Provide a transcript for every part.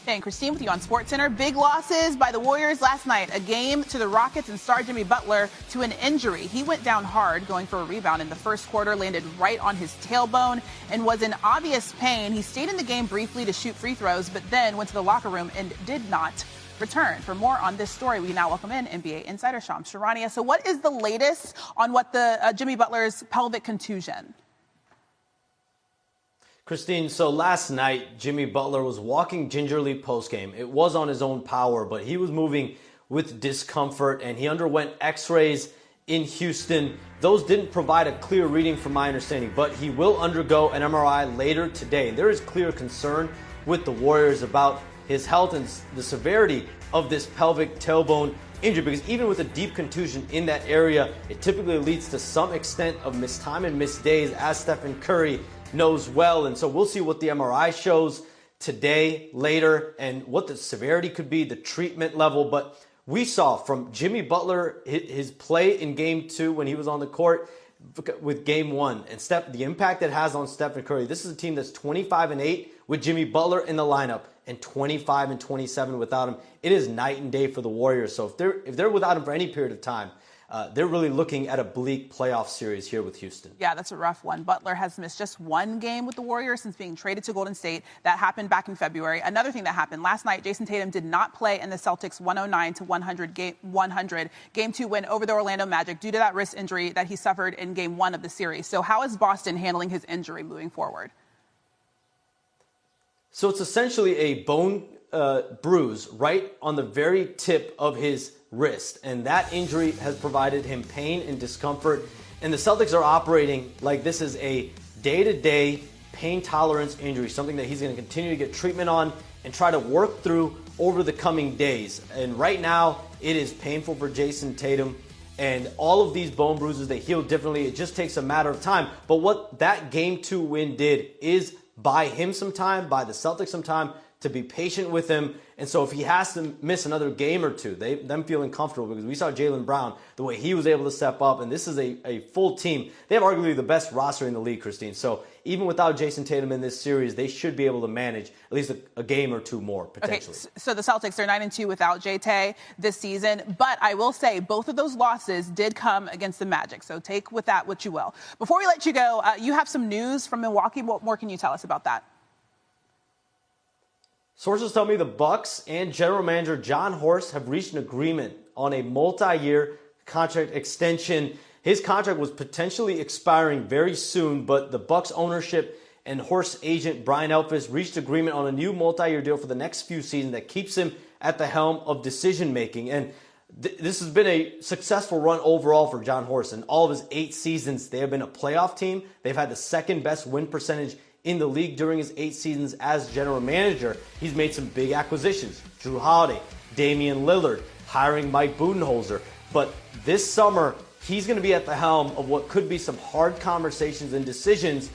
And Christine with you on Sportscenter. Big losses by the Warriors last night. A game to the Rockets and star Jimmy Butler to an injury. He went down hard going for a rebound in the first quarter, landed right on his tailbone, and was in obvious pain. He stayed in the game briefly to shoot free throws, but then went to the locker room and did not return. For more on this story, we now welcome in NBA insider Charania. So what is the latest on what the Jimmy Butler's pelvic contusion? Christine, so last night, Jimmy Butler was walking gingerly postgame. It was on his own power, but he was moving with discomfort, and he underwent x-rays in Houston. Those didn't provide a clear reading from my understanding, but he will undergo an MRI later today. There is clear concern with the Warriors about his health and the severity of this pelvic tailbone injury, because even with a deep contusion in that area, it typically leads to some extent of missed time and missed days, as Stephen Curry knows well. And so we'll see what the MRI shows today, later, and what the severity could be, the treatment level. But we saw from Jimmy Butler, his play in Game 2 when he was on the court with Game 1, and the impact it has on Stephen Curry. This is a team that's 25-8 with Jimmy Butler in the lineup and 25-27 without him. It is night and day for the Warriors. So if they're without him for any period of time, they're really looking at a bleak playoff series here with Houston. Yeah, that's a rough one. Butler has missed just one game with the Warriors since being traded to Golden State. That happened back in February. Another thing that happened last night, Jason Tatum did not play in the Celtics 109-100 Game 2 win over the Orlando Magic due to that wrist injury that he suffered in Game 1 of the series. So how is Boston handling his injury moving forward? So it's essentially a bone bruise right on the very tip of his wrist, and that injury has provided him pain and discomfort, and the Celtics are operating like this is a day-to-day pain tolerance injury, something that he's going to continue to get treatment on and try to work through over the coming days. And right now it is painful for Jason Tatum, and all of these bone bruises, they heal differently. It just takes a matter of time. But what that Game 2 win did is buy him some time, buy the Celtics some time to be patient with him. And so if he has to miss another game or two, them feeling comfortable, because we saw Jaylen Brown, the way he was able to step up, and this is a full team. They have arguably the best roster in the league, Christine. So even without Jason Tatum in this series, they should be able to manage at least a game or two more, potentially. Okay, so the Celtics are 9-2 without J-Tay this season. But I will say both of those losses did come against the Magic. So take with that what you will. Before we let you go, you have some news from Milwaukee. What more can you tell us about that? Sources tell me the Bucks and general manager Jon Horst have reached an agreement on a multi-year contract extension. His contract was potentially expiring very soon, but the Bucks ownership and Horst's agent Brian Elfis reached agreement on a new multi-year deal for the next few seasons that keeps him at the helm of decision-making. And this has been a successful run overall for Jon Horst. In all of his 8 seasons, they have been a playoff team. They've had the second best win percentage in the league during his 8 seasons as general manager. He's made some big acquisitions. Drew Holiday, Damian Lillard, hiring Mike Budenholzer. But this summer, he's going to be at the helm of what could be some hard conversations and decisions.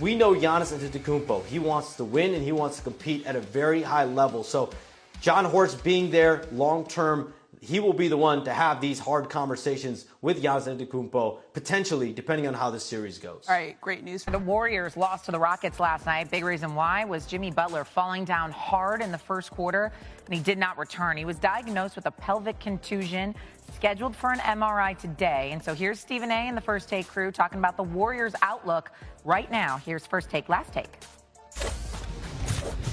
We know Giannis Antetokounmpo. He wants to win and he wants to compete at a very high level. So Jon Horst being there long-term, he will be the one to have these hard conversations with Giannis Antetokounmpo, potentially, depending on how this series goes. All right, great news. The Warriors lost to the Rockets last night. Big reason why was Jimmy Butler falling down hard in the first quarter, and he did not return. He was diagnosed with a pelvic contusion, scheduled for an MRI today. And so here's Stephen A. and the First Take crew talking about the Warriors' outlook right now. Here's First Take, Last Take.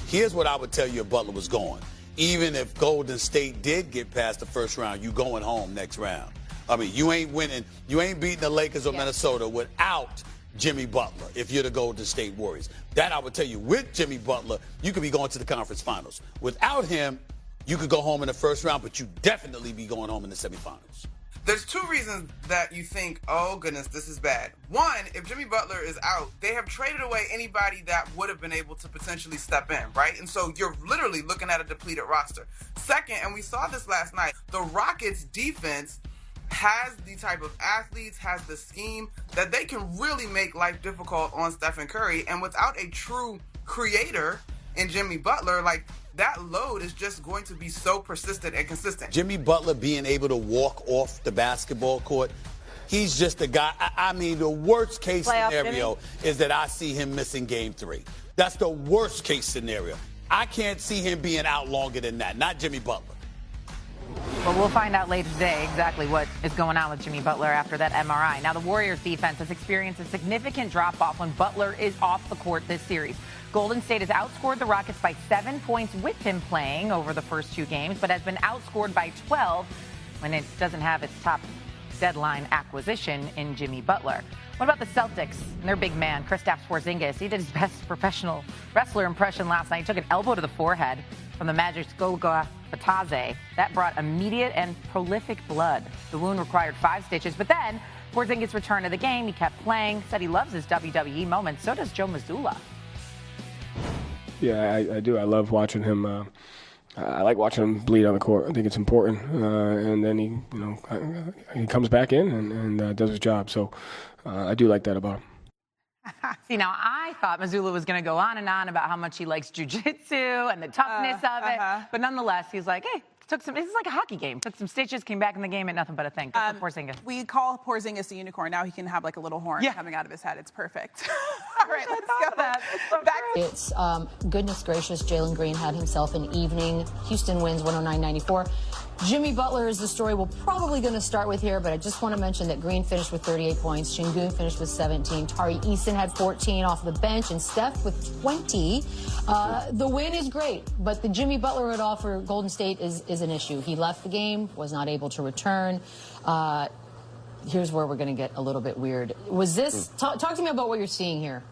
Here's what I would tell you if Butler was going. Even if Golden State did get past the first round, you going home next round. I mean, you ain't winning. You ain't beating the Lakers or Minnesota without Jimmy Butler if you're the Golden State Warriors. That I would tell you. With Jimmy Butler, you could be going to the conference finals. Without him, you could go home in the first round, but you definitely be going home in the semifinals. There's 2 reasons that you think, oh, goodness, this is bad. One, if Jimmy Butler is out, they have traded away anybody that would have been able to potentially step in, right? And so you're literally looking at a depleted roster. Second, and we saw this last night, the Rockets' defense has the type of athletes, has the scheme that they can really make life difficult on Stephen Curry. And without a true creator in Jimmy Butler, that load is just going to be so persistent and consistent. Jimmy Butler being able to walk off the basketball court, he's just a guy. I mean, the worst case scenario is that I see him missing Game 3. That's the worst case scenario. I can't see him being out longer than that. Not Jimmy Butler. Well, we'll find out later today exactly what is going on with Jimmy Butler after that MRI. Now, the Warriors defense has experienced a significant drop-off when Butler is off the court this series. Golden State has outscored the Rockets by 7 points with him playing over the first 2 games, but has been outscored by 12 when it doesn't have its top deadline acquisition in Jimmy Butler. What about the Celtics and their big man, Kristaps Porzingis? He did his best professional wrestler impression last night. He took an elbow to the forehead from the Magic's Goga Batadze. That brought immediate and prolific blood. The wound required 5 stitches, but then Porzingis returned to the game. He kept playing, said he loves his WWE moments. So does Joe Mazzulla. Yeah, I do. I love watching him. I like watching him bleed on the court. I think it's important. And then he comes back in and does his job. So I do like that about him. See, now I thought Mazzulla was going to go on and on about how much he likes jiu-jitsu and the toughness of it. But nonetheless, he's like, hey, this is like a hockey game. Took some stitches, came back in the game, and nothing but a thing. Good for Porzingis. We call Porzingis a unicorn. Now he can have like a little horn coming out of his head. It's perfect. All right, let's go. It's goodness gracious, Jalen Green had himself an evening. Houston wins 109-94. Jimmy Butler is the story we're probably going to start with here, but I just want to mention that Green finished with 38 points, Şengün finished with 17, Tari Eason had 14 off the bench, and Steph with 20. The win is great, but the Jimmy Butler at all for Golden State is an issue. He left the game, was not able to return. Here's where we're going to get a little bit weird. Was this, talk to me about what you're seeing here.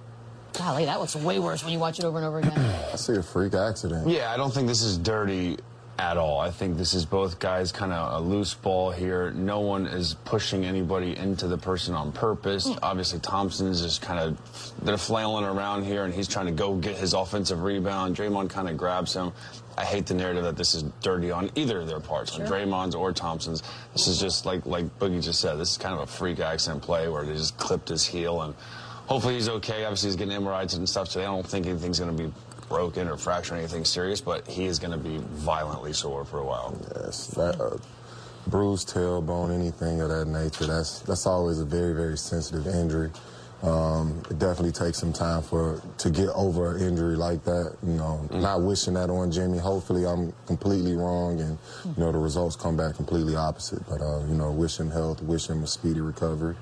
Golly, that looks way worse when you watch it over and over again. I see a freak accident. Yeah, I don't think this is dirty at all. I think this is both guys kind of a loose ball here. No one is pushing anybody into the person on purpose. Obviously, Thompson's just kind of, they're flailing around here, and he's trying to go get his offensive rebound. Draymond kind of grabs him. I hate the narrative that this is dirty on either of their parts, on Draymond's or Thompson's. This is just like Boogie just said, this is kind of a freak accident play where they just clipped his heel, and hopefully he's okay. Obviously, he's getting MRIs and stuff, so I don't think anything's going to be broken or fractured or anything serious, but he is going to be violently sore for a while. Yes, that bruised tailbone, anything of that nature, that's always a very, very sensitive injury. It definitely takes some time to get over an injury like that. You know, not wishing that on Jimmy. Hopefully I'm completely wrong and, you know, the results come back completely opposite. But, you know, wish him health, wish him a speedy recovery.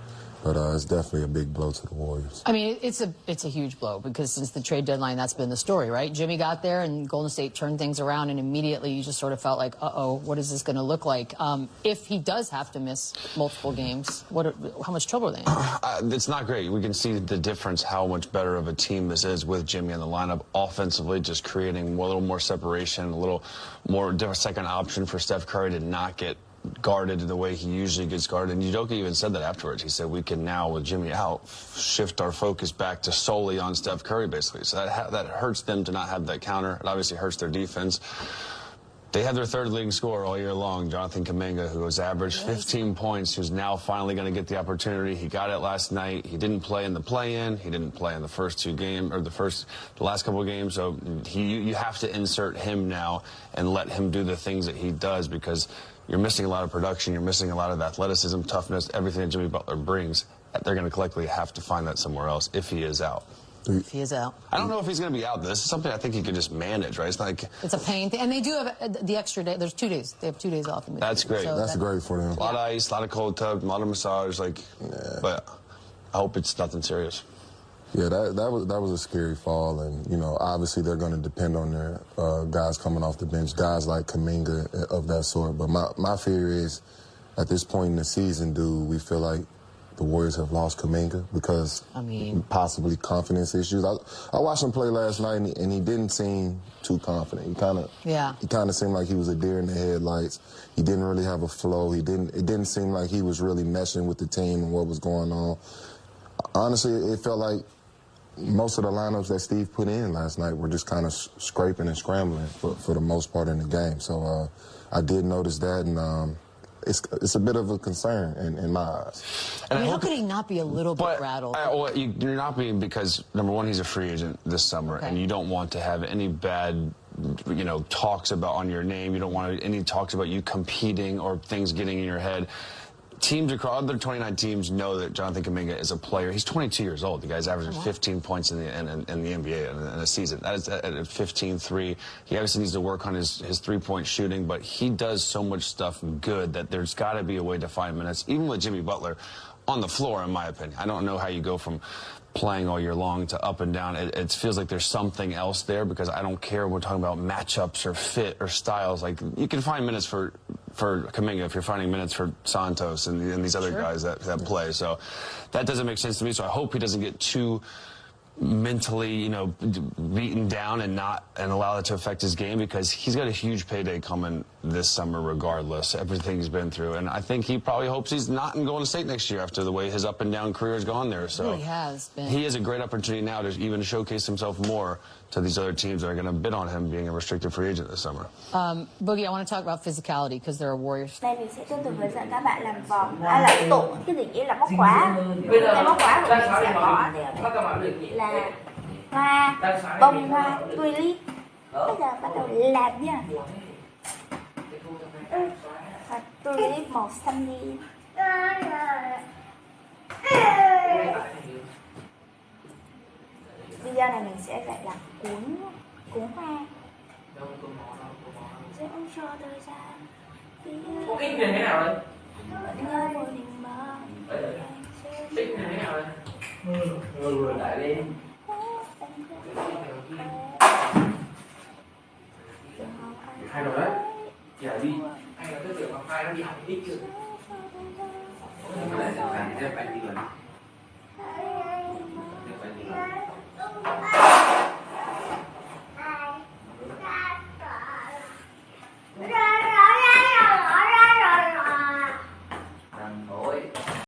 But it's definitely a big blow to the Warriors. I mean, it's a huge blow because since the trade deadline, that's been the story, right? Jimmy got there and Golden State turned things around, and immediately you just sort of felt like, uh-oh, what is this going to look like? If he does have to miss multiple games, how much trouble are they in? It's not great. We can see the difference, how much better of a team this is with Jimmy in the lineup. Offensively, just creating a little more separation, a little more second option for Steph Curry to not get guarded the way he usually gets guarded. And Udoka even said that afterwards. He said, we can now, with Jimmy out, shift our focus back to solely on Steph Curry, basically. So that hurts them to not have that counter. It obviously hurts their defense. They had their third leading scorer all year long, Jonathan Kuminga, who has averaged 15 points, who's now finally going to get the opportunity. He got it last night. He didn't play in the play-in. He didn't play in the first 2 games, or the last couple of games. So you have to insert him now and let him do the things that he does, because you're missing a lot of production. You're missing a lot of athleticism, toughness, everything that Jimmy Butler brings. They're going to collectively have to find that somewhere else if he is out. If he is out. I don't know if he's going to be out. This is something I think he could just manage, right? It's like, it's a pain thing. And they do have the extra day. There's 2 days. They have 2 days off. That's great. So that's great for them. A lot of ice, a lot of cold tub, a lot of massage. But I hope it's nothing serious. Yeah, that was a scary fall, and you know, obviously they're going to depend on their guys coming off the bench, guys like Kuminga of that sort. But my fear is, at this point in the season, do we feel like the Warriors have lost Kuminga because possibly confidence issues? I watched him play last night, and he didn't seem too confident. He kind of seemed like he was a deer in the headlights. He didn't really have a flow. It didn't seem like he was really meshing with the team and what was going on. Honestly, it felt like most of the lineups that Steve put in last night were just kind of scraping and scrambling for the most part in the game. So I did notice that, and it's a bit of a concern in my eyes. And how could he not be a little bit rattled? Well, you're not being, because, number one, he's a free agent this summer, and you don't want to have any bad, you know, talks about on your name. You don't want any talks about you competing or things getting in your head. teams across other 29 teams know that Jonathan Kuminga is a player. He's 22 years old. The guy's averaging 15 points in the NBA in a season. That is at 15-3. He obviously needs to work on his three-point shooting, but he does so much stuff good that there's got to be a way to find minutes, even with Jimmy Butler on the floor, in my opinion. I don't know how you go from playing all year long to up and down. It feels like there's something else there, because I don't care when we're talking about matchups or fit or styles. Like, you can find minutes for Kuminga if you're finding minutes for Santos and these other guys that play. So that doesn't make sense to me. So I hope he doesn't get too mentally, beaten down and allow that to affect his game, because he's got a huge payday coming this summer regardless, everything he's been through. And I think he probably hopes he's not in Golden State next year after the way his up and down career has gone there. So really has been. He has a great opportunity now to even showcase himself more to these other teams that are going to bid on him being a restricted free agent this summer. Boogie, I want to talk about physicality because there are Warriors. Đây mình sẽ tiếp tục hướng dẫn các bạn làm vòng, làm tụ, cái gì nghĩa là móc khóa. Cái móc khóa của mình sẽ có là hoa, bông hoa, tulip. Bây giờ bắt đầu làm nha. Và tulip màu xanh đi. Video này mình sẽ dạy làm cuốn hoa. Sẽ không cho thời gian. Có ít như thế nào đấy? Như một hình mơ. Ít như thế nào đấy? Vừa lại lên. Hay rồi đấy. Giờ đi. Hay là cái việc mà file nó đi học ít chưa? Có thể là bạn đi lần.